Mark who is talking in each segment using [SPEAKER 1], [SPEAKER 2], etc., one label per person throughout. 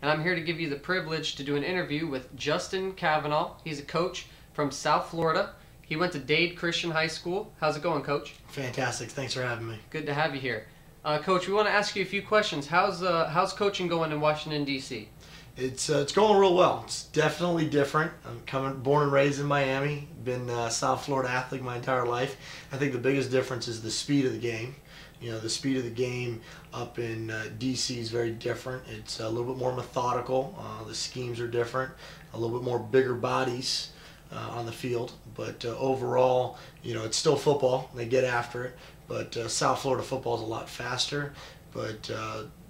[SPEAKER 1] and I'm here to give you the privilege to do an interview with Justin Kavanaugh. He's a coach from South Florida. He went to Dade Christian High School. How's it going, Coach?
[SPEAKER 2] Fantastic. Thanks for having me.
[SPEAKER 1] Good to have you here. Coach, we want to ask you a few questions. How's coaching going in Washington, D.C.?
[SPEAKER 2] It's going real well. It's definitely different. I'm born and raised in Miami. Been a South Florida athlete my entire life. I think the biggest difference is the speed of the game. You know, the speed of the game up in D.C. is very different. It's a little bit more methodical. The schemes are different. A little bit more bigger bodies on the field. But overall, you know, it's still football. They get after it. But South Florida football is a lot faster. But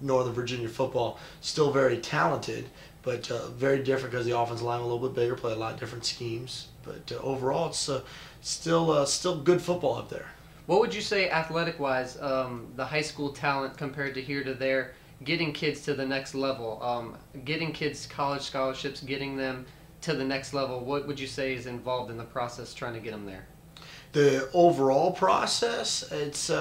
[SPEAKER 2] Northern Virginia football, still very talented, but very different because the offensive line is a little bit bigger, play a lot of different schemes. But overall, it's still good football up there.
[SPEAKER 1] What would you say, athletic-wise, the high school talent compared to here to there, getting kids to the next level, getting kids college scholarships, getting them to the next level? What would you say is involved in the process trying to get them there?
[SPEAKER 2] The overall process, it's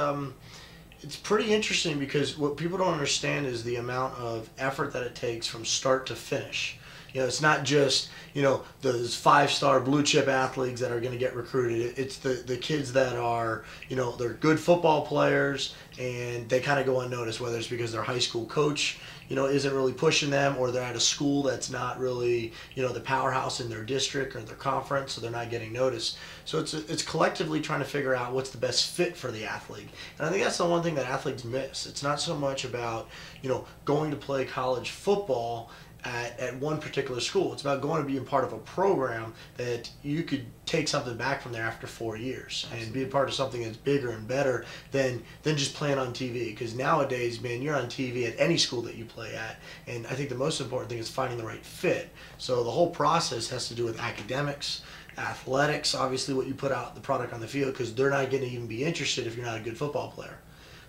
[SPEAKER 2] pretty interesting because what people don't understand is the amount of effort that it takes from start to finish. You know, it's not just, you know, those five-star blue-chip athletes that are going to get recruited. It's the kids that are, you know, they're good football players and they kind of go unnoticed, whether it's because their high school coach, you know, isn't really pushing them, or they're at a school that's not really, you know, the powerhouse in their district or their conference, so they're not getting noticed. So it's collectively trying to figure out what's the best fit for the athlete. And I think that's the one thing that athletes miss. It's not so much about, you know, going to play college football at one particular school. It's about going to be a part of a program that you could take something back from there after 4 years. Absolutely. And be a part of something that's bigger and better than just playing on TV. Because nowadays, man, you're on TV at any school that you play at, and I think the most important thing is finding the right fit. So the whole process has to do with academics, athletics, obviously what you put out, the product on the field, because they're not going to even be interested if you're not a good football player.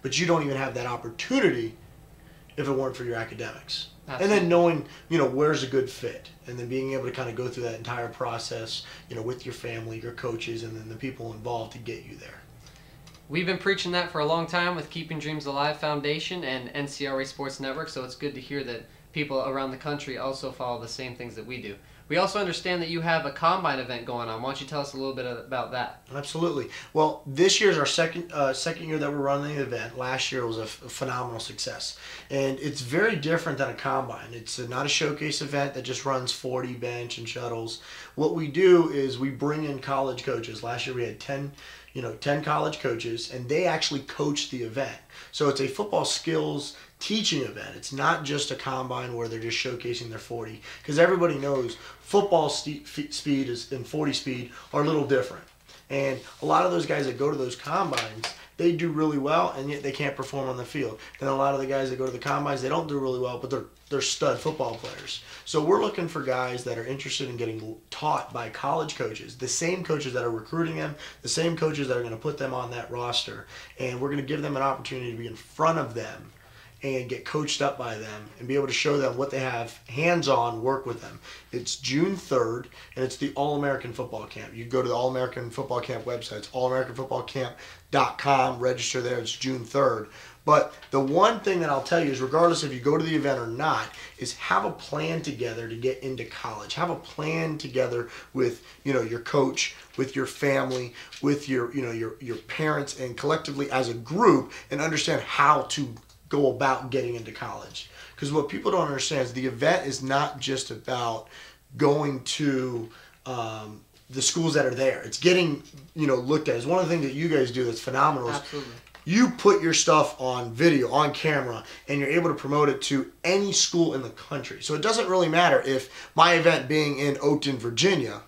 [SPEAKER 2] But you don't even have that opportunity if it weren't for your academics. Absolutely. And then knowing, you know, where's a good fit, and then being able to kind of go through that entire process, you know, with your family, your coaches, and then the people involved to get you there.
[SPEAKER 1] We've been preaching that for a long time with Keeping Dreams Alive Foundation and Ncra Sports Network, so it's good to hear that people around the country also follow the same things that we do. We also understand that you have a combine event going on. Why don't you tell us a little bit about that?
[SPEAKER 2] Absolutely. Well, this year is our second year that we're running the event. Last year was a phenomenal success. And it's very different than a combine. It's not a showcase event that just runs 40 bench and shuttles. What we do is we bring in college coaches. Last year we had 10 college coaches, and they actually coach the event. So it's a football skills teaching event. It's not just a combine where they're just showcasing their 40, because everybody knows football speed and 40 speed are a little different. And a lot of those guys that go to those combines, they do really well, and yet they can't perform on the field. Then a lot of the guys that go to the combines, they don't do really well, but they're stud football players. So we're looking for guys that are interested in getting taught by college coaches, the same coaches that are recruiting them, the same coaches that are going to put them on that roster, and we're going to give them an opportunity to be in front of them and get coached up by them and be able to show them what they have, hands-on, work with them. It's June 3rd, and it's the AllAmerican Football Camp. You go to the AllAmerican Football Camp website. It's allamericanfootballcamp.com. Register there. It's June 3rd. But the one thing that I'll tell you is, regardless if you go to the event or not, is have a plan together to get into college. Have a plan together with, you know, your coach, with your family, with your, you know, your parents, and collectively as a group, and understand how to go about getting into college. Because what people don't understand is the event is not just about going to the schools that are there. It's getting, you know, looked at. It's one of the things that you guys do that's phenomenal.
[SPEAKER 1] Absolutely.
[SPEAKER 2] You put your stuff on video, on camera, and you're able to promote it to any school in the country. So it doesn't really matter if my event being in Oakton, Virginia,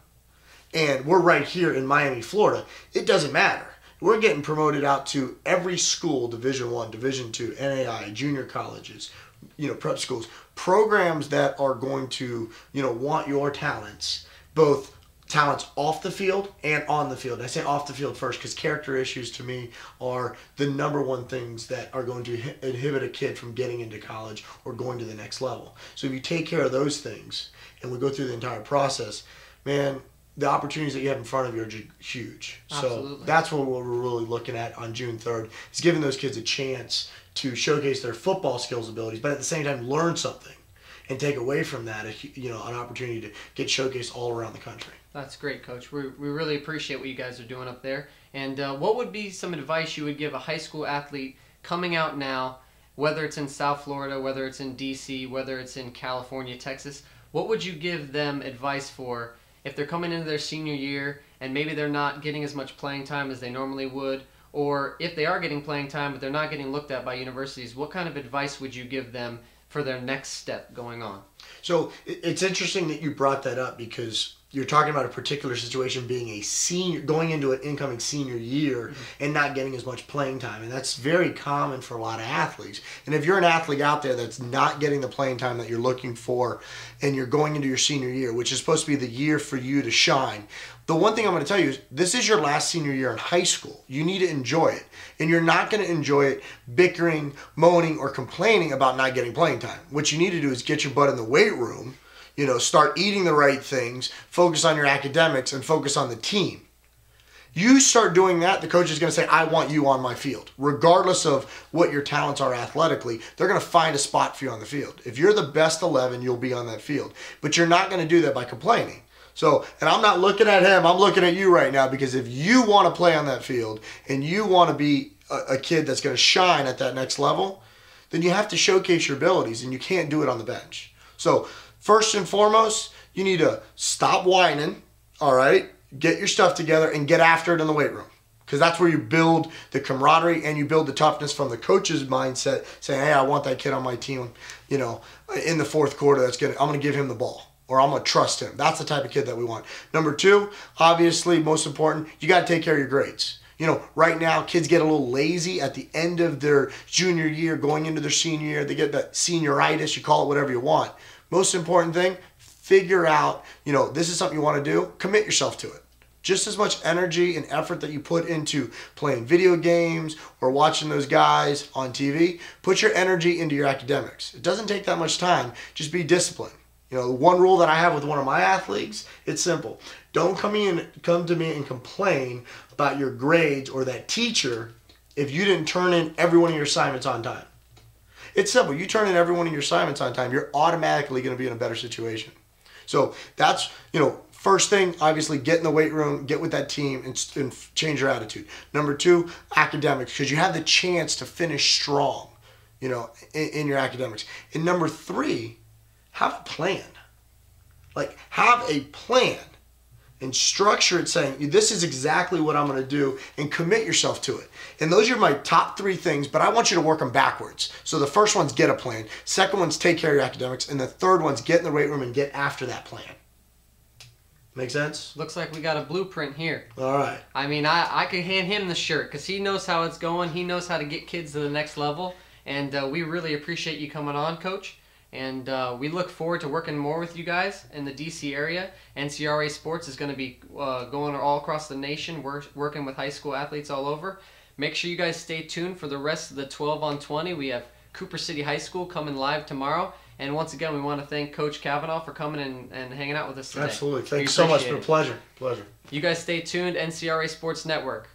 [SPEAKER 2] and we're right here in Miami, Florida. It doesn't matter. We're getting promoted out to every school, Division I, Division II, NAI, junior colleges, you know, prep schools, programs that are going to, you know, want your talents, both talents off the field and on the field. And I say off the field first because character issues to me are the #1 things that are going to inhibit a kid from getting into college or going to the next level. So if you take care of those things and we go through the entire process, man, the opportunities that you have in front of you are huge.
[SPEAKER 1] Absolutely.
[SPEAKER 2] So that's what we're really looking at on June 3rd, is giving those kids a chance to showcase their football skills abilities, but at the same time learn something. and take away from that, an opportunity to get showcased all around the country.
[SPEAKER 1] That's great, Coach. We really appreciate what you guys are doing up there. And what would be some advice you would give a high school athlete coming out now, whether it's in South Florida, whether it's in D.C., whether it's in California, Texas? What would you give them advice for if they're coming into their senior year and maybe they're not getting as much playing time as they normally would, or if they are getting playing time but they're not getting looked at by universities? What kind of advice would you give them for their next step going on?
[SPEAKER 2] So it's interesting that you brought that up, because you're talking about a particular situation being a senior, going into an incoming senior year and not getting as much playing time. And that's very common for a lot of athletes. And if you're an athlete out there that's not getting the playing time that you're looking for, and you're going into your senior year, which is supposed to be the year for you to shine, the one thing I'm going to tell you is this is your last senior year in high school. You need to enjoy it. And you're not going to enjoy it bickering, moaning, or complaining about not getting playing time. What you need to do is get your butt in the weight room, start eating the right things, focus on your academics, and focus on the team. You start doing that, the coach is going to say, I want you on my field. Regardless of what your talents are athletically, they're going to find a spot for you on the field. If you're the best 11, you'll be on that field. But you're not going to do that by complaining. So, and I'm not looking at him, I'm looking at you right now, because if you want to play on that field and you want to be a kid that's going to shine at that next level, then you have to showcase your abilities, and you can't do it on the bench. So, first and foremost, you need to stop whining, all right? Get your stuff together and get after it in the weight room, because that's where you build the camaraderie and you build the toughness from the coach's mindset, saying, hey, I want that kid on my team, in the fourth quarter, I'm going to give him the ball, or I'm going to trust him. That's the type of kid that we want. Number two, obviously, most important, you got to take care of your grades. Right now, kids get a little lazy at the end of their junior year, going into their senior year. They get that senioritis, you call it whatever you want. Most important thing, figure out, this is something you want to do, commit yourself to it. Just as much energy and effort that you put into playing video games or watching those guys on TV, put your energy into your academics. It doesn't take that much time. Just be disciplined. One rule that I have with one of my athletes, it's simple. Don't come to me and complain about your grades or that teacher if you didn't turn in every one of your assignments on time. It's simple. You turn in every one of your assignments on time, you're automatically going to be in a better situation. So that's, first thing, obviously, get in the weight room, get with that team, and change your attitude. Number two, academics, because you have the chance to finish strong, in your academics. And number three, have a plan. Have a plan and structure it, saying, this is exactly what I'm going to do, and commit yourself to it. And those are my top three things, but I want you to work them backwards. So the first one's get a plan. Second one's take care of your academics. And the third one's get in the weight room and get after that plan. Make sense?
[SPEAKER 1] Looks like we got a blueprint here.
[SPEAKER 2] All right.
[SPEAKER 1] I mean, I could hand him the shirt because he knows how it's going. He knows how to get kids to the next level. And we really appreciate you coming on, Coach. And we look forward to working more with you guys in the D.C. area. Ncra Sports is going to be going all across the nation, working with high school athletes all over. Make sure you guys stay tuned for the rest of the 12 on 20. We have Cooper City High School coming live tomorrow. And once again, we want to thank Coach Kavanaugh for coming and hanging out with us today.
[SPEAKER 2] Absolutely. Thank you so much. It's been a pleasure. Pleasure.
[SPEAKER 1] You guys stay tuned. Ncra Sports Network.